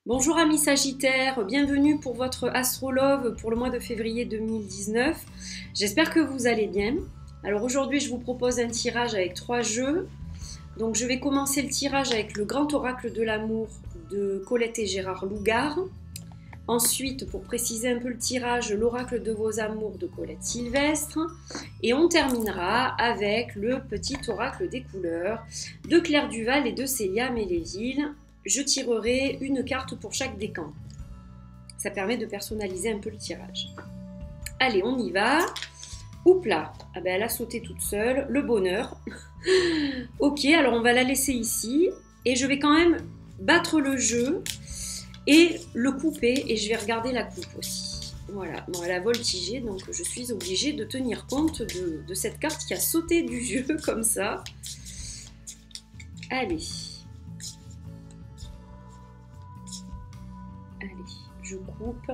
Bonjour amis Sagittaires, bienvenue pour votre astrolove pour le mois de février 2019. J'espère que vous allez bien. Alors aujourd'hui je vous propose un tirage avec 3 jeux. Donc je vais commencer le tirage avec le grand oracle de l'amour de Colette et Gérard Lougard. Ensuite, pour préciser un peu le tirage, l'oracle de vos amours de Colette Sylvestre. Et on terminera avec le petit oracle des couleurs de Claire Duval et de Célia Méléville. Je tirerai une carte pour chaque décan. Ça permet de personnaliser un peu le tirage. Allez, on y va. Oups là, ah ben elle a sauté toute seule. Le bonheur. Ok, alors on va la laisser ici. Et je vais quand même battre le jeu et le couper. Et je vais regarder la coupe aussi. Voilà, bon, elle a voltigé, donc je suis obligée de tenir compte de cette carte qui a sauté du jeu comme ça. Allez. Je coupe.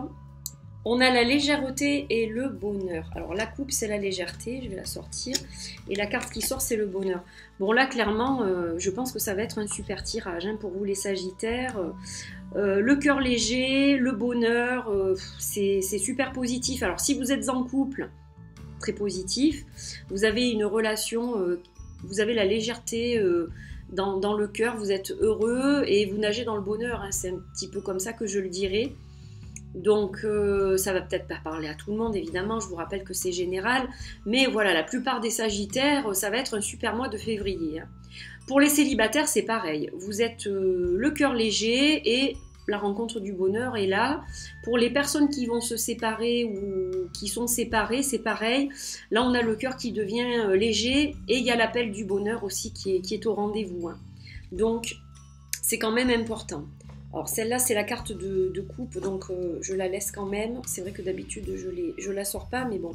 On a la légèreté et le bonheur. Alors la coupe c'est la légèreté, je vais la sortir. Et la carte qui sort c'est le bonheur. Bon là clairement je pense que ça va être un super tirage hein, pour vous les Sagittaires. Le cœur léger, le bonheur, c'est super positif. Alors si vous êtes en couple, très positif. Vous avez une relation, vous avez la légèreté dans le cœur, vous êtes heureux et vous nagez dans le bonheur. Hein, c'est un petit peu comme ça que je le dirais. Donc ça va peut-être pas parler à tout le monde évidemment, je vous rappelle que c'est général, mais voilà, la plupart des Sagittaires, ça va être un super mois de février. Hein. Pour les célibataires, c'est pareil, vous êtes le cœur léger et la rencontre du bonheur est là. Pour les personnes qui vont se séparer ou qui sont séparées, c'est pareil, là on a le cœur qui devient léger et il y a l'appel du bonheur aussi qui est au rendez-vous. Hein. Donc c'est quand même important. Alors celle-là c'est la carte de coupe, donc je la laisse quand même. C'est vrai que d'habitude je la sors pas, mais bon,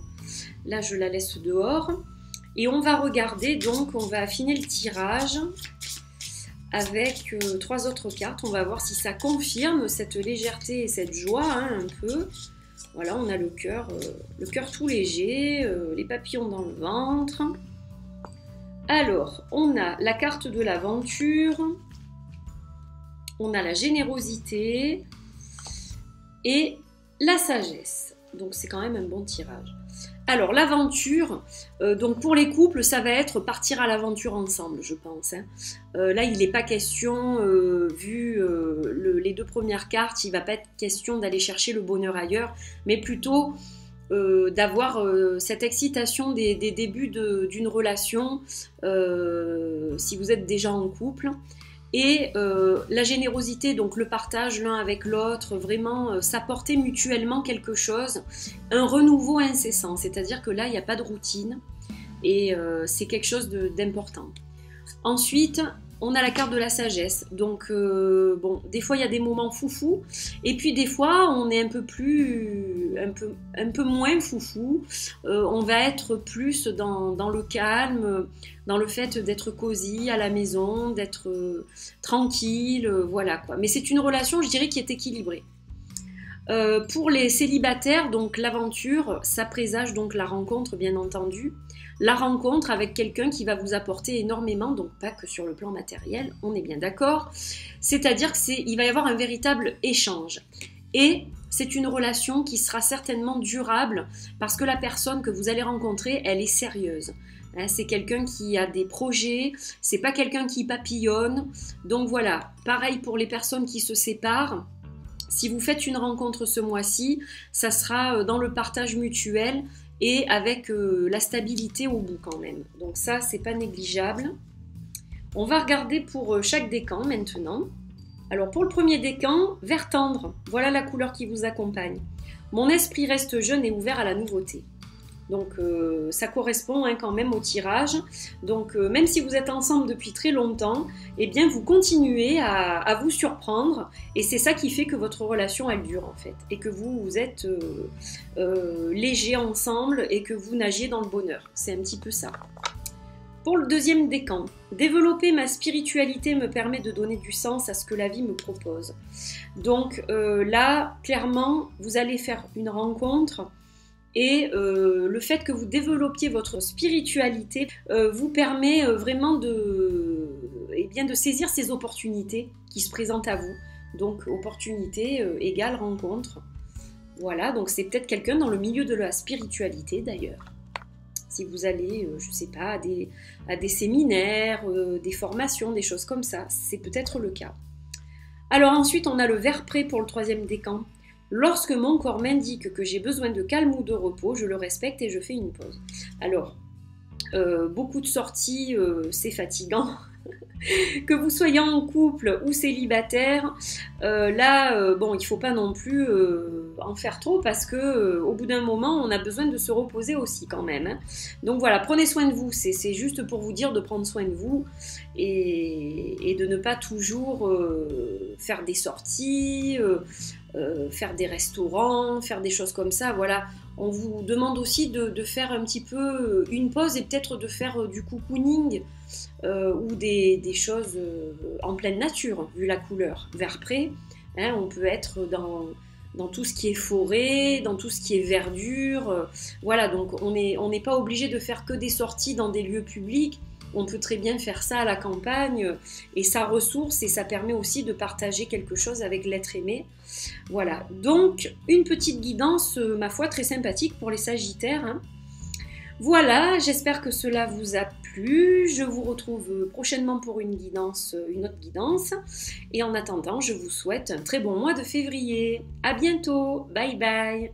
là je la laisse dehors. Et on va regarder, donc on va affiner le tirage avec 3 autres cartes. On va voir si ça confirme cette légèreté et cette joie hein, un peu. Voilà, on a le cœur tout léger, les papillons dans le ventre. Alors, on a la carte de l'aventure. On a la générosité et la sagesse. Donc c'est quand même un bon tirage. Alors l'aventure, donc pour les couples, ça va être partir à l'aventure ensemble, je pense. Hein. Là, il n'est pas question, vu les 2 premières cartes, il ne va pas être question d'aller chercher le bonheur ailleurs, mais plutôt d'avoir cette excitation des débuts d'une relation, si vous êtes déjà en couple. Et la générosité, donc le partage l'un avec l'autre, vraiment s'apporter mutuellement quelque chose, un renouveau incessant, c'est-à-dire que là il n'y a pas de routine et c'est quelque chose d'important. Ensuite, on a la carte de la sagesse, donc bon, des fois il y a des moments foufou, et puis des fois on est un peu moins foufou, on va être plus dans le calme, dans le fait d'être cosy à la maison, d'être tranquille, voilà quoi. Mais c'est une relation, je dirais, qui est équilibrée. Pour les célibataires, donc l'aventure, ça présage donc la rencontre, bien entendu. La rencontre avec quelqu'un qui va vous apporter énormément, donc pas que sur le plan matériel, on est bien d'accord. C'est-à-dire qu'il va y avoir un véritable échange. Et c'est une relation qui sera certainement durable parce que la personne que vous allez rencontrer, elle est sérieuse. Hein, c'est quelqu'un qui a des projets, c'est pas quelqu'un qui papillonne. Donc voilà, pareil pour les personnes qui se séparent. Si vous faites une rencontre ce mois-ci, ça sera dans le partage mutuel et avec la stabilité au bout quand même. Donc ça, c'est pas négligeable. On va regarder pour chaque décan maintenant. Alors pour le premier décan, vert tendre, voilà la couleur qui vous accompagne. Mon esprit reste jeune et ouvert à la nouveauté. Donc ça correspond hein, quand même au tirage. Donc même si vous êtes ensemble depuis très longtemps, eh bien vous continuez à vous surprendre et c'est ça qui fait que votre relation elle dure en fait et que vous êtes légers ensemble et que vous nagiez dans le bonheur. C'est un petit peu ça. Pour le deuxième décan, développer ma spiritualité me permet de donner du sens à ce que la vie me propose. Donc là, clairement, vous allez faire une rencontre. Et le fait que vous développiez votre spiritualité vous permet vraiment de saisir ces opportunités qui se présentent à vous. Donc opportunité égale rencontre. Voilà, donc c'est peut-être quelqu'un dans le milieu de la spiritualité d'ailleurs. Si vous allez, je ne sais pas, à des séminaires, des formations, des choses comme ça, c'est peut-être le cas. Alors ensuite, on a le ver prêt pour le troisième décan. Lorsque mon corps m'indique que j'ai besoin de calme ou de repos, je le respecte et je fais une pause. Alors, beaucoup de sorties, c'est fatigant. Que vous soyez en couple ou célibataire, bon, il ne faut pas non plus en faire trop parce que au bout d'un moment, on a besoin de se reposer aussi quand même. Hein. Donc voilà, prenez soin de vous. C'est juste pour vous dire de prendre soin de vous et de ne pas toujours faire des sorties, faire des restaurants, faire des choses comme ça. Voilà, on vous demande aussi de faire un petit peu une pause et peut-être de faire du cocooning. Ou des choses en pleine nature, vu la couleur. Vert prêt, hein, on peut être dans tout ce qui est forêt, dans tout ce qui est verdure. Voilà, donc on n'est pas obligé de faire que des sorties dans des lieux publics. On peut très bien faire ça à la campagne et ça ressource et ça permet aussi de partager quelque chose avec l'être aimé. Voilà, donc une petite guidance, ma foi, très sympathique pour les Sagittaires. Hein. Voilà, j'espère que cela vous a plu. Je vous retrouve prochainement pour une autre guidance. Et en attendant, je vous souhaite un très bon mois de février. À bientôt. Bye bye.